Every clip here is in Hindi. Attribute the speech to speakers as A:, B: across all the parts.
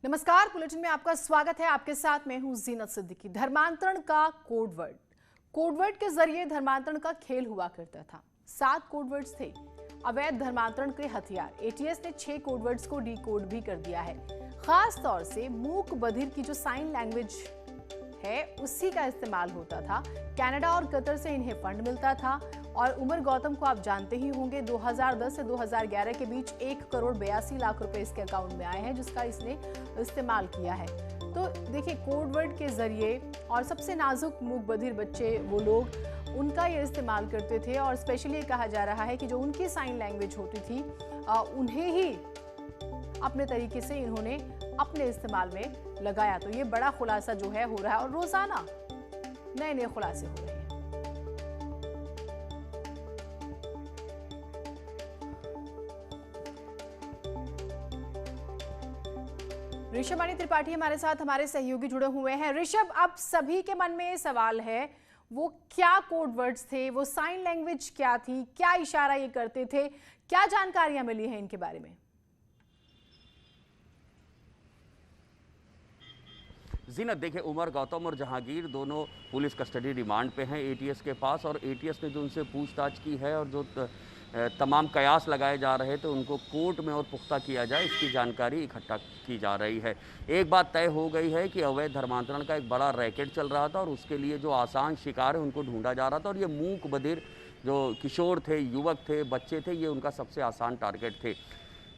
A: नमस्कार, बुलेटिन में आपका स्वागत है। आपके साथ मैं हूं जीनत सिद्दीकी। धर्मांतरण का कोडवर्ड के जरिए धर्मांतरण का खेल हुआ करता था। 7 कोडवर्ड्स थे। अवैध धर्मांतरण के हथियार। एटीएस ने 6 कोडवर्ड्स को डीकोड भी कर दिया है। खास तौर से मूक बधिर की जो साइन लैंग्वेज है उसी का इस्तेमाल होता था। कनाडा और कतर से इन्हें फंड मिलता था और उमर गौतम को आप जानते ही होंगे, 2010 से 2011 के बीच 1 करोड़ 82 लाख रुपए इसके अकाउंट में आए हैं, जिसका इसने इस्तेमाल किया है। तो देखिए, कोडवर्ड के जरिए और सबसे नाजुक मूक बधिर बच्चे वो लोग उनका ये इस्तेमाल करते थे और स्पेशली ये कहा जा रहा है कि जो उनकी साइन लैंग्वेज होती थी उन्हें ही अपने तरीके से इन्होंने अपने इस्तेमाल में लगाया। तो ये बड़ा खुलासा जो है हो रहा है और रोजाना नए नए खुलासे हो रहे हैं। ऋषभ त्रिपाठी हमारे साथ, हमारे सहयोगी जुड़े हुए हैं। ऋषभ, अब सभी के मन में ये सवाल है, वो क्या कोड वर्ड्स थे, वो साइन लैंग्वेज क्या थी, क्या इशारा ये करते थे, क्या जानकारियां मिली हैं इनके बारे में?
B: जीनत, देखिए, उमर गौतम और जहांगीर दोनों पुलिस कस्टडी रिमांड पे हैं एटीएस के पास, और एटीएस ने जो उनसे पूछताछ की है और जो तमाम कयास लगाए जा रहे थे उनको कोर्ट में और पुख्ता किया जाए, इसकी जानकारी इकट्ठा की जा रही है। एक बात तय हो गई है कि अवैध धर्मांतरण का एक बड़ा रैकेट चल रहा था और उसके लिए जो आसान शिकार है उनको ढूंढा जा रहा था, और ये मूक बधिर जो किशोर थे, युवक थे, बच्चे थे, ये उनका सबसे आसान टारगेट थे।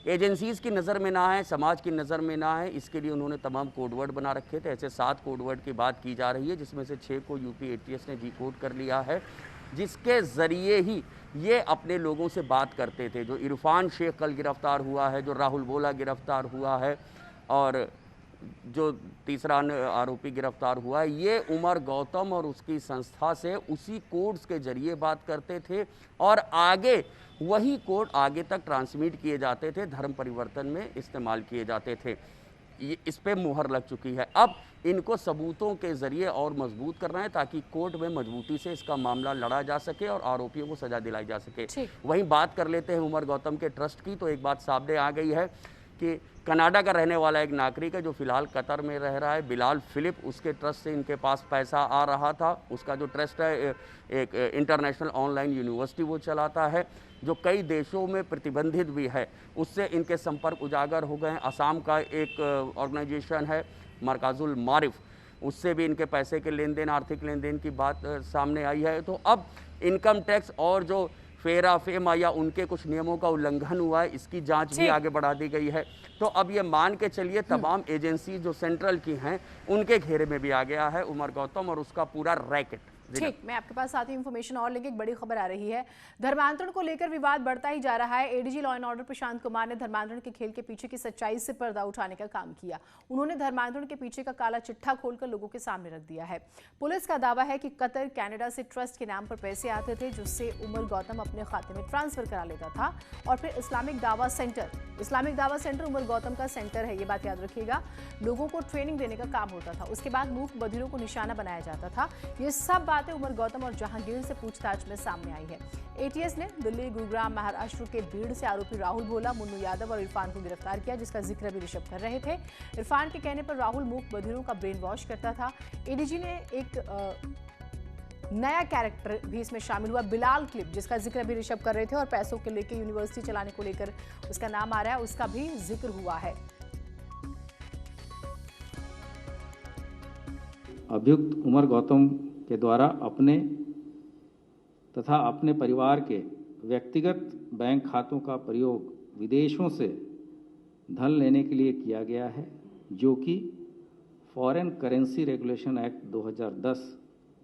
B: एजेंसीज़ की नज़र में ना है, समाज की नज़र में ना है, इसके लिए उन्होंने तमाम कोडवर्ड बना रखे थे। ऐसे 7 कोडवर्ड की बात की जा रही है, जिसमें से 6 को यूपी एटीएस ने डिकोड कर लिया है, जिसके ज़रिए ही ये अपने लोगों से बात करते थे। जो इरफान शेख कल गिरफ्तार हुआ है, जो राहुल बोला गिरफ्तार हुआ है, और जो तीसरा आरोपी गिरफ्तार हुआ है, ये उमर गौतम और उसकी संस्था से उसी कोड्स के जरिए बात करते थे और आगे वही कोड आगे तक ट्रांसमिट किए जाते थे, धर्म परिवर्तन में इस्तेमाल किए जाते थे। ये इस पे मुहर लग चुकी है। अब इनको सबूतों के जरिए और मजबूत करना है ताकि कोर्ट में मजबूती से इसका मामला लड़ा जा सके और आरोपियों को सजा दिलाई जा सके। वहीं बात कर लेते हैं उमर गौतम के ट्रस्ट की, तो एक बात सामने आ गई है कि कनाडा का रहने वाला एक नागरिक है जो फिलहाल कतर में रह रहा है, बिलाल फिलिप, उसके ट्रस्ट से इनके पास पैसा आ रहा था। उसका जो ट्रस्ट है एक इंटरनेशनल ऑनलाइन यूनिवर्सिटी वो चलाता है, जो कई देशों में प्रतिबंधित भी है। उससे इनके संपर्क उजागर हो गए हैं। असम का एक ऑर्गेनाइजेशन है मरकाजुल मारिफ, उससे भी इनके पैसे के लेन देन, आर्थिक लेन देन की बात सामने आई है। तो अब इनकम टैक्स और जो फेरा फेमा या उनके कुछ नियमों का उल्लंघन हुआ है, इसकी जांच भी आगे बढ़ा दी गई है। तो अब ये मान के चलिए तमाम एजेंसी जो सेंट्रल की हैं उनके घेरे में भी आ गया है उमर गौतम और उसका पूरा रैकेट।
A: ठीक, मैं आपके पास आती इंफॉर्मेशन और लेके एक बड़ी खबर आ रही है। धर्मांतरण को लेकर विवाद बढ़ता ही जा रहा है। ADG law and order Prashant Kumar ने धर्मांतरण के खेल के पीछे की सच्चाई से पर्दा उठाने का काम किया। उन्होंने धर्मांतरण के पीछे का काला चिट्ठा खोलकर लोगों के सामने रख दिया है। पुलिस का दावा है कि कतर, कनाडा से ट्रस्ट के नाम पर पैसे आते थे, जिससे उमर गौतम अपने खाते में ट्रांसफर करा लेता था और फिर इस्लामिक दावा सेंटर उमर गौतम का सेंटर है, ये बात याद रखिएगा। लोगों को ट्रेनिंग देने का काम होता था। उसके बाद मूक बधिरों को निशाना बनाया जाता था। ये सब बातें उमर गौतम और जहांगीर से पूछताछ में सामने आई है। एटीएस ने दिल्ली, गुरुग्राम, महाराष्ट्र के भीड़ से आरोपी राहुल भोला, मुन्नू यादव और इरफान को गिरफ्तार किया, जिसका जिक्र भी ऋषभ कर रहे थे। इरफान के कहने पर राहुल मूक बधिरों का ब्रेन वॉश करता था। एडीजी ने एक नया कैरेक्टर भी इसमें शामिल हुआ, बिलाल क्लिप, जिसका जिक्र भी ऋषभ कर रहे थे, और पैसों के लेकर यूनिवर्सिटी चलाने को लेकर उसका नाम आ रहा है, उसका भी जिक्र हुआ है।
C: अभियुक्त उमर गौतम के द्वारा अपने तथा अपने परिवार के व्यक्तिगत बैंक खातों का प्रयोग विदेशों से धन लेने के लिए किया गया है, जो कि फॉरेन करेंसी रेगुलेशन एक्ट 2010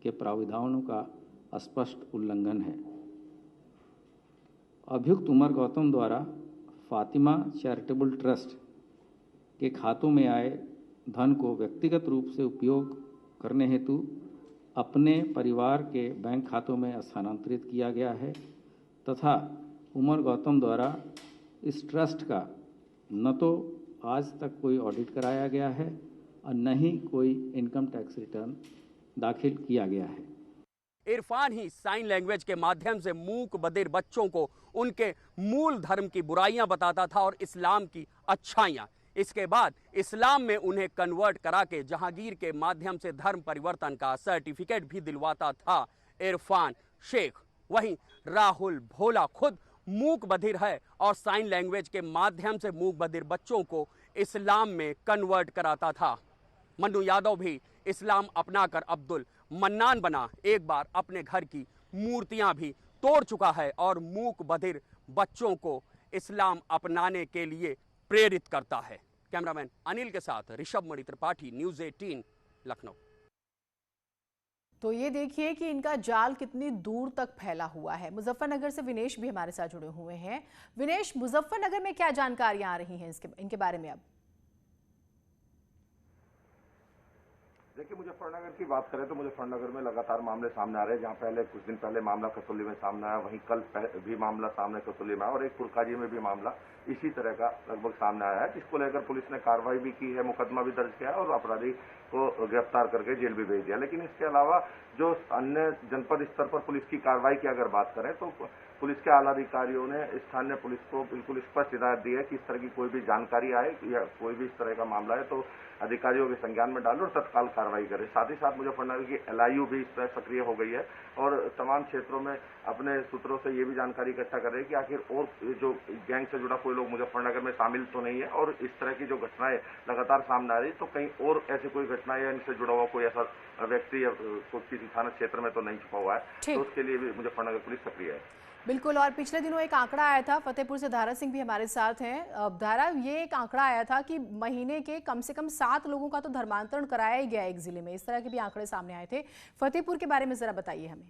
C: के प्रावधानों का स्पष्ट उल्लंघन है। अभियुक्त उमर गौतम द्वारा फातिमा चैरिटेबल ट्रस्ट के खातों में आए धन को व्यक्तिगत रूप से उपयोग करने हेतु अपने परिवार के बैंक खातों में स्थानांतरित किया गया है तथा उमर गौतम द्वारा इस ट्रस्ट का न तो आज तक कोई ऑडिट कराया गया है और न ही कोई इनकम टैक्स रिटर्न दाखिल किया गया है।
B: इरफान ही साइन लैंग्वेज के माध्यम से मूक बधिर बच्चों को उनके मूल धर्म की बुराइयां बताता था और इस्लाम की अच्छाइयां। इसके बाद इस्लाम में उन्हें कन्वर्ट करा के जहांगीर के माध्यम से धर्म परिवर्तन का सर्टिफिकेट भी दिलवाता था इरफान शेख। वहीं राहुल भोला खुद मूक बधिर है और साइन लैंग्वेज के माध्यम से मूक बधिर बच्चों को इस्लाम में कन्वर्ट कराता था। मन्नू यादव भी इस्लाम अपनाकर अब्दुल मन्नान बना, एक बार अपने घर की मूर्तियां भी तोड़ चुका है और मूक बधिर बच्चों को इस्लाम अपनाने के लिए प्रेरित करता है। कैमरामैन अनिल के साथ ऋषभ मणि त्रिपाठी, न्यूज़ 18 लखनऊ।
A: तो ये देखिए कि इनका जाल कितनी दूर तक फैला हुआ है। मुजफ्फरनगर से विनेश भी हमारे साथ जुड़े हुए हैं। विनेश, मुजफ्फरनगर में क्या जानकारियां आ रही हैं इनके बारे में? अब
D: देखिए, मुजफ्फरनगर की बात करें तो मुजफ्फरनगर में लगातार मामले सामने आ रहे हैं। जहां पहले कुछ दिन पहले मामला कसौली में सामने आया, वहीं कल भी मामला सामने कसौली में आया और एक पुरकाजी में भी मामला इसी तरह का लगभग सामने आया है, जिसको लेकर पुलिस ने कार्रवाई भी की है, मुकदमा भी दर्ज किया है और अपराधी को गिरफ्तार करके जेल भी भेज दिया। लेकिन इसके अलावा जो अन्य जनपद स्तर पर पुलिस की कार्रवाई की अगर बात करें तो पुलिस के आला अधिकारियों ने स्थानीय पुलिस को बिल्कुल स्पष्ट हिदायत दी है कि इस तरह की कोई भी जानकारी आए या कोई भी इस तरह का मामला है तो अधिकारियों के संज्ञान में डालें और तत्काल कार्रवाई करें। साथ ही साथ मुजफ्फरनगर की LIU भी इस तरह सक्रिय हो गई है और तमाम क्षेत्रों में अपने सूत्रों से ये भी जानकारी इकट्ठा कर रही है कि आखिर और जो गैंग से जुड़ा कोई लोग मुजफ्फरनगर में शामिल तो नहीं है और इस तरह की जो घटनाएं लगातार सामने आ रही तो कहीं और ऐसी कोई घटनाएं या इनसे जुड़ा हुआ कोई ऐसा व्यक्ति या किसी थाना क्षेत्र में तो नहीं छुपा हुआ है, तो उसके लिए भी मुजफ्फरनगर पुलिस सक्रिय है।
A: बिल्कुल। और पिछले दिनों एक आंकड़ा आया था, फतेहपुर से धारा सिंह भी हमारे साथ हैं। धारा, ये एक आंकड़ा आया था कि महीने के कम से कम 7 लोगों का तो धर्मांतरण कराया ही गया एक जिले में। इस तरह के भी आंकड़े सामने आए थे। फतेहपुर के बारे में जरा बताइए हमें।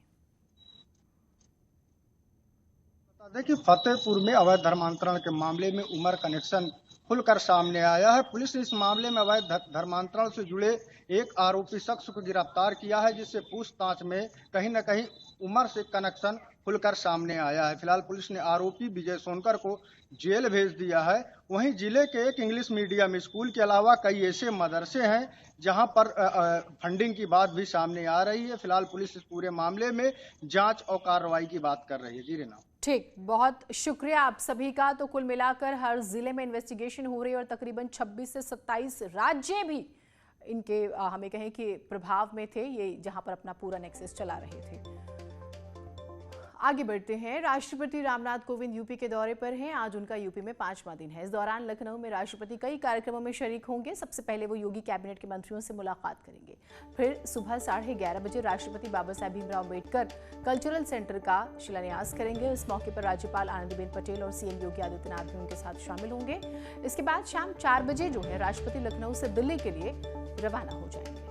E: बता दें कि फतेहपुर में अवैध धर्मांतरण के मामले में उमर कनेक्शन खुलकर सामने आया है। पुलिस ने इस मामले में अवैध धर्मांतरण से जुड़े एक आरोपी शख्स को गिरफ्तार किया है, जिससे पूछताछ में कहीं न कहीं उमर से कनेक्शन खुलकर सामने आया है। फिलहाल पुलिस ने आरोपी विजय सोनकर को जेल भेज दिया है। वहीं जिले के एक इंग्लिश मीडियम स्कूल के अलावा कई ऐसे मदरसे हैं जहां पर फंडिंग की बात भी सामने आ रही है। फिलहाल पुलिस इस पूरे मामले में जांच और कार्रवाई की बात कर रही है। जी रेना।
A: ठीक, बहुत शुक्रिया आप सभी का। तो कुल मिलाकर हर जिले में इन्वेस्टिगेशन हो रही है और तकरीबन 26 से 27 राज्य भी इनके हमें कहें कि प्रभाव में थे, ये जहां पर अपना पूरा नेक्सस चला रहे थे। आगे बढ़ते हैं। राष्ट्रपति रामनाथ कोविंद यूपी के दौरे पर हैं। आज उनका यूपी में 5वां दिन है। इस दौरान लखनऊ में राष्ट्रपति कई कार्यक्रमों में शरीक होंगे। सबसे पहले वो योगी कैबिनेट के मंत्रियों से मुलाकात करेंगे। फिर सुबह 11:30 बजे राष्ट्रपति बाबा साहेब भीमराव अम्बेडकर कल्चरल सेंटर का शिलान्यास करेंगे। इस मौके पर राज्यपाल आनंदीबेन पटेल और CM योगी आदित्यनाथ भी उनके साथ शामिल होंगे। इसके बाद शाम 4 बजे जो है राष्ट्रपति लखनऊ से दिल्ली के लिए रवाना हो जाएंगे।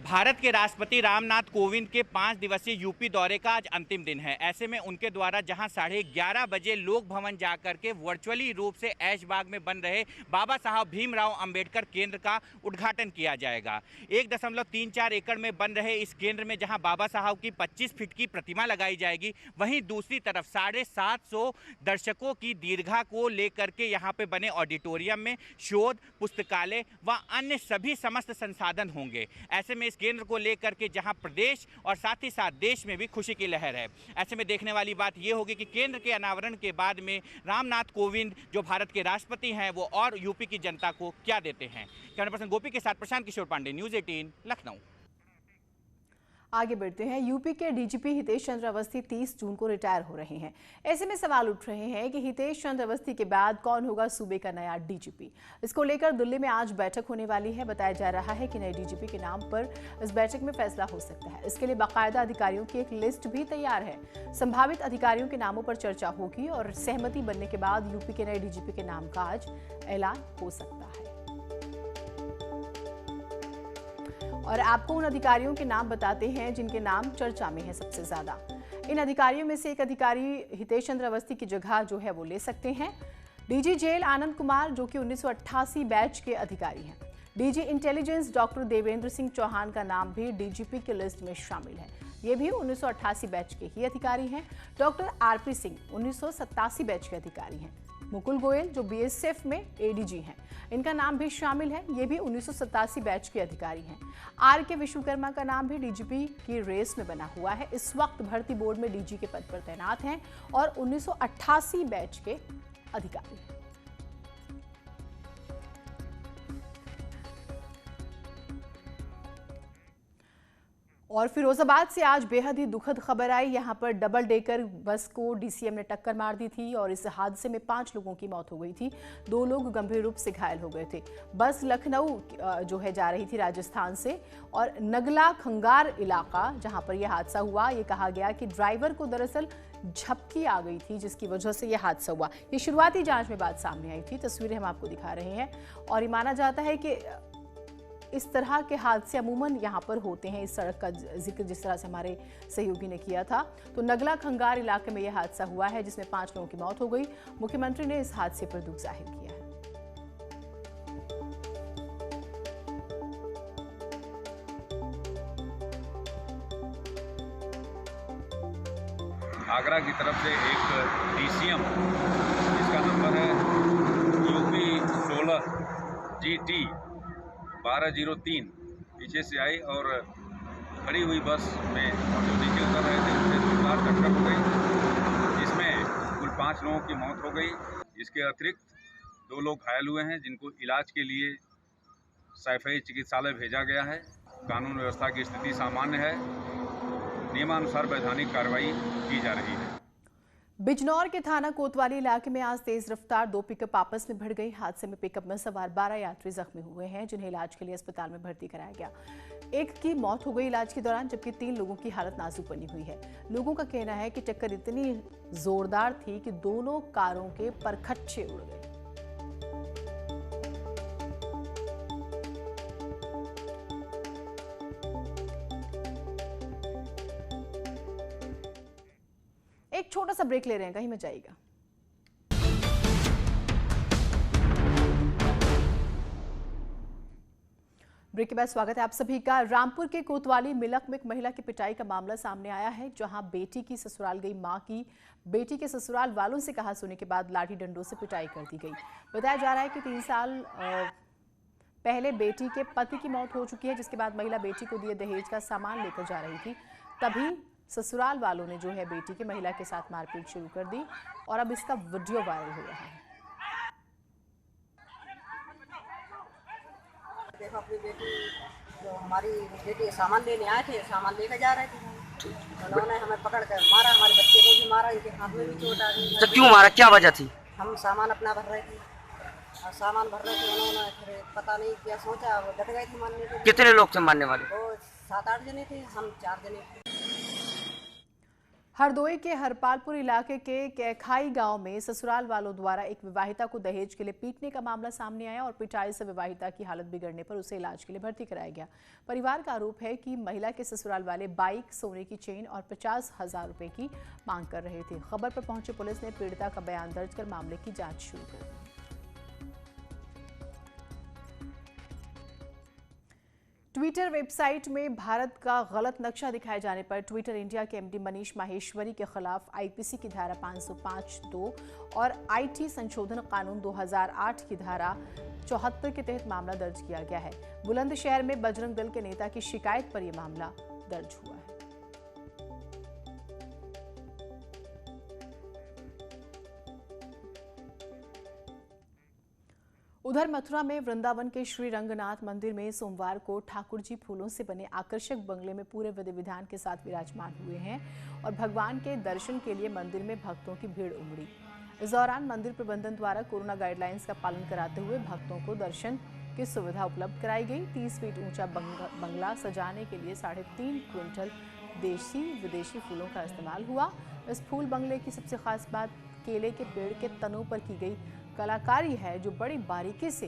F: भारत के राष्ट्रपति रामनाथ कोविंद के 5 दिवसीय यूपी दौरे का आज अंतिम दिन है। ऐसे में उनके द्वारा जहां 11:30 बजे लोक भवन जाकर के वर्चुअली रूप से ऐशबाग में बन रहे बाबा साहब भीमराव अंबेडकर केंद्र का उद्घाटन किया जाएगा। 1.34 एकड़ में बन रहे इस केंद्र में जहां बाबा साहब की 25 फीट की प्रतिमा लगाई जाएगी, वहीं दूसरी तरफ 750 दर्शकों की दीर्घा को लेकर के यहाँ पे बने ऑडिटोरियम में शोध, पुस्तकालय व अन्य सभी समस्त संसाधन होंगे। ऐसे में केंद्र को लेकर के जहां प्रदेश और साथ ही साथ देश में भी खुशी की लहर है। ऐसे में देखने वाली बात यह होगी कि केंद्र के अनावरण के बाद में रामनाथ कोविंद जो भारत के राष्ट्रपति हैं वो और यूपी की जनता को क्या देते हैं। कैमरा पर्सन गोपी के साथ प्रशांत किशोर पांडे, न्यूज़ 18 लखनऊ।
A: आगे बढ़ते हैं। यूपी के DGP हितेश चंद्र अवस्थी 30 जून को रिटायर हो रहे हैं। ऐसे में सवाल उठ रहे हैं कि हितेश चंद्र अवस्थी के बाद कौन होगा सूबे का नया DGP। इसको लेकर दिल्ली में आज बैठक होने वाली है। बताया जा रहा है कि नए DGP के नाम पर इस बैठक में फैसला हो सकता है। इसके लिए बाकायदा अधिकारियों की एक लिस्ट भी तैयार है। संभावित अधिकारियों के नामों पर चर्चा होगी और सहमति बनने के बाद यूपी के नए DGP के नाम का आज ऐलान हो सकता है। और आपको उन अधिकारियों के नाम बताते हैं जिनके नाम चर्चा में है सबसे ज्यादा। इन अधिकारियों में से एक अधिकारी हितेश चंद्र अवस्थी की जगह जो है वो ले सकते हैं। DG जेल आनंद कुमार जो कि 1988 बैच के अधिकारी हैं। DG intelligence doctor Devendra Singh Chauhan का नाम भी DGP की लिस्ट में शामिल है। ये भी 1988 बैच के ही अधिकारी हैं। डॉक्टर RP सिंह 1987 बैच के अधिकारी हैं। मुकुल गोयल जो बीएसएफ में एडीजी हैं, इनका नाम भी शामिल है। ये भी 1987 बैच के अधिकारी हैं। आर.के. विश्वकर्मा का नाम भी डीजीपी की रेस में बना हुआ है। इस वक्त भर्ती बोर्ड में डीजी के पद पर तैनात हैं और 1988 बैच के अधिकारी हैं। और फिरोजाबाद से आज बेहद ही दुखद खबर आई। यहां पर डबल डेकर बस को डीसीएम ने टक्कर मार दी थी और इस हादसे में 5 लोगों की मौत हो गई थी। 2 लोग गंभीर रूप से घायल हो गए थे। बस लखनऊ जो है जा रही थी राजस्थान से और नगला खंगार इलाका जहां पर यह हादसा हुआ। ये कहा गया कि ड्राइवर को दरअसल झपकी आ गई थी जिसकी वजह से यह हादसा हुआ। ये शुरुआती जांच में बात सामने आई थी। तस्वीरें हम आपको दिखा रहे हैं और ये माना जाता है कि इस तरह के हादसे अमूमन यहाँ पर होते हैं। इस सड़क का जिक्र जिस तरह से हमारे सहयोगी ने किया था, तो नगला खंगार इलाके में यह हादसा हुआ है जिसमें 5 लोगों की मौत हो गई। मुख्यमंत्री ने इस हादसे पर दुख जाहिर किया है।
G: आगरा की तरफ से एक डीसीएम जिसका नंबर है यूपी 16 GT 1203 पीछे से आई और खड़ी हुई बस में जो नीचे उतर रहे थे उनसे जोरदार टक्कर हो गई, जिसमें कुल 5 लोगों की मौत हो गई। इसके अतिरिक्त 2 लोग घायल हुए हैं जिनको इलाज के लिए सैफई चिकित्सालय भेजा गया है। कानून व्यवस्था की स्थिति सामान्य है। नियमानुसार वैधानिक कार्रवाई की जा रही है।
A: बिजनौर के थाना कोतवाली इलाके में आज तेज रफ्तार 2 पिकअप आपस में भिड़ गई। हादसे में पिकअप में सवार 12 यात्री जख्मी हुए हैं जिन्हें इलाज के लिए अस्पताल में भर्ती कराया गया। एक की मौत हो गई इलाज के दौरान, जबकि 3 लोगों की हालत नाजुक बनी हुई है। लोगों का कहना है कि टक्कर इतनी जोरदार थी कि दोनों कारों के परखच्चे उड़ गए। एक छोटा सा ब्रेक ले रहे हैं, कहीं मत जाइएगा। ब्रेक के बाद स्वागत है आप सभी का। रामपुर के कोतवाली मिलक में एक महिला की पिटाई का मामला सामने आया है, जहां बेटी की ससुराल गई मां की बेटी के ससुराल वालों से कहा सुनने के बाद लाठी डंडों से पिटाई कर दी गई। बताया जा रहा है कि 3 साल पहले बेटी के पति की मौत हो चुकी है, जिसके बाद महिला बेटी को दिए दहेज का सामान लेकर जा रही थी। तभी ससुराल वालों ने जो है बेटी के महिला के साथ मारपीट शुरू कर दी और अब इसका वीडियो वायरल हो रहा है।
H: देखो अपनी बेटी, जो हमारी बेटी सामान लेने आए थे, सामान लेकर जा रहे थे, उन्होंने हमें पकड़ कर मारा, हमारे बच्चे को भी मारा, इनके हाथ में भी चोट आ गई।
I: तो क्यों मारा, क्या वजह थी?
H: हम सामान अपना भर रहे थे और सामान भर रहे थे, उन्होंने फिर पता नहीं क्या सोचा, वो डट गए थे मारने के।
I: कितने लोग थे मारने वाले?
H: वो 7-8 जने थे, हम 4 जने थे।
A: हरदोई के हरपालपुर इलाके के कैखाई गांव में ससुराल वालों द्वारा एक विवाहिता को दहेज के लिए पीटने का मामला सामने आया और पिटाई से विवाहिता की हालत बिगड़ने पर उसे इलाज के लिए भर्ती कराया गया। परिवार का आरोप है कि महिला के ससुराल वाले बाइक, सोने की चेन और 50,000 रुपए की मांग कर रहे थे। खबर पर पहुंची पुलिस ने पीड़िता का बयान दर्ज कर मामले की जांच शुरू कर दी। ट्विटर वेबसाइट में भारत का गलत नक्शा दिखाए जाने पर ट्विटर इंडिया के एमडी मनीष माहेश्वरी के खिलाफ आईपीसी की धारा 505(2) और आईटी संशोधन कानून 2008 की धारा 74 के तहत मामला दर्ज किया गया है। बुलंदशहर में बजरंग दल के नेता की शिकायत पर यह मामला दर्ज हुआ है। उधर मथुरा में वृंदावन के श्री रंगनाथ मंदिर में सोमवार को ठाकुर जी फूलों से बने आकर्षक बंगले में पूरे विधि विधान के साथ विराजमान हुए हैं और भगवान के दर्शन के लिए मंदिर में भक्तों की भीड़ उमड़ी। इस दौरान मंदिर प्रबंधन द्वारा कोरोना गाइडलाइंस का पालन कराते हुए भक्तों को दर्शन की सुविधा उपलब्ध कराई गई। 30 फीट ऊंचा बंगला सजाने के लिए 3.5 क्विंटल देशी विदेशी फूलों का इस्तेमाल हुआ। इस फूल बंगले की सबसे खास बात केले के पेड़ के तनों पर की गई कलाकारी है, जो बड़ी बारीकी से